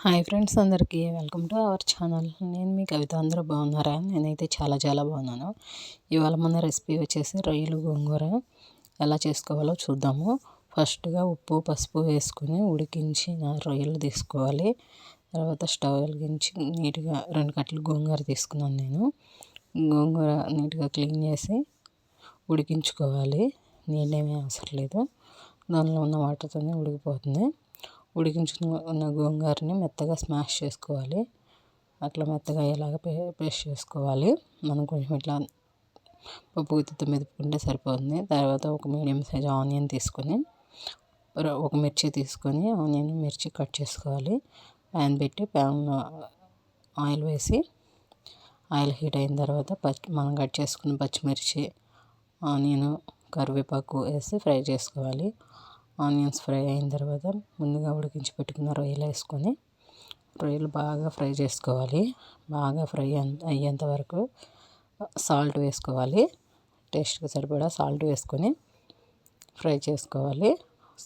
Hi friends, అందరికీ welcome to our channel. నేను మీ కవిత. అందరూ బాగున్నారా? నేనైతే చాలా బాగున్నాను. ఇవాళ మన రెసిపీ వచ్చేసి రొయ్యలు గోంగూర ఎలా చేసుకోవాలో చూద్దాము. ఫస్ట్గా ఉప్పు పసుపు వేసుకొని ఉడికించిన రొయ్యలు తీసుకోవాలి. తర్వాత స్టవ్ వెలిగించి నీట్గా 2 కట్టలు గోంగూర తీసుకున్నాను. నేను గోంగూర నీట్గా క్లీన్ చేసి ఉడికించుకోవాలి. నీళ్ళేమీ అవసరం లేదు, దానిలో ఉన్న వాటర్తోనే ఉడికిపోతుంది. ఉడికించుకున్న గోంగూరని మెత్తగా స్మాష్ చేసుకోవాలి. అట్లా మెత్తగా అయ్యేలాగా పేస్ట్ చేసుకోవాలి. మనం కొంచెం ఇట్లా పప్పు గుత్తితో మెదుపుకుంటే సరిపోతుంది. తర్వాత ఒక మీడియం సైజ్ ఆనియన్ తీసుకొని, ఒక మిర్చి తీసుకొని ఆనియన్ మిర్చి కట్ చేసుకోవాలి. ప్యాన్ పెట్టి ప్యాన్లో ఆయిల్ వేసి, ఆయిల్ హీట్ అయిన తర్వాత మనం కట్ చేసుకున్న పచ్చిమిర్చి, ఆనియన్, కరివేపాకు వేసి ఫ్రై చేసుకోవాలి. ఆనియన్స్ ఫ్రై అయిన తర్వాత ముందుగా ఉడికించి పెట్టుకున్న రొయ్యలు వేసుకొని రొయ్యలు బాగా ఫ్రై చేసుకోవాలి. బాగా ఫ్రై అయ్యేంత వరకు సాల్ట్ వేసుకోవాలి. టేస్ట్కి సరిపడా సాల్ట్ వేసుకొని ఫ్రై చేసుకోవాలి.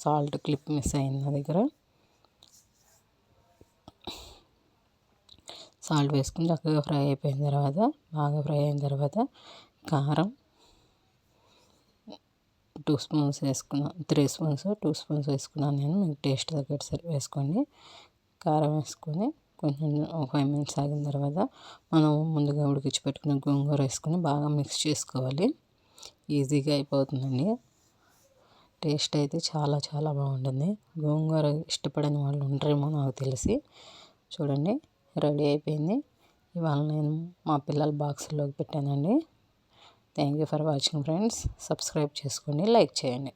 సాల్ట్ క్లిప్ మిస్ అయింది నా దగ్గర. సాల్ట్ వేసుకుని చక్కగా ఫ్రై అయిపోయిన తర్వాత, బాగా ఫ్రై అయిన తర్వాత కారం 2 స్పూన్స్ వేసుకున్నాను. 3 స్పూన్స్ 2 స్పూన్స్ వేసుకున్నాను నేను. మీకు టేస్ట్ తగ్గట్టు సరి వేసుకోండి. కారం వేసుకొని కొంచెం 5 మినిట్స్ ఆగిన తర్వాత మనం ముందుగా ఉడికించి పెట్టుకున్న గోంగూర వేసుకొని బాగా మిక్స్ చేసుకోవాలి. ఈజీగా అయిపోతుందండి. టేస్ట్ అయితే చాలా బాగుంటుంది. గోంగూర ఇష్టపడని వాళ్ళు ఉంటారేమో నాకు తెలిసి. చూడండి, రెడీ అయిపోయింది. ఇవాళ నేను మా పిల్లల బాక్స్లోకి పెట్టానండి. Thank you for watching friends. Subscribe చేసుకోండి, లైక్ చేయండి.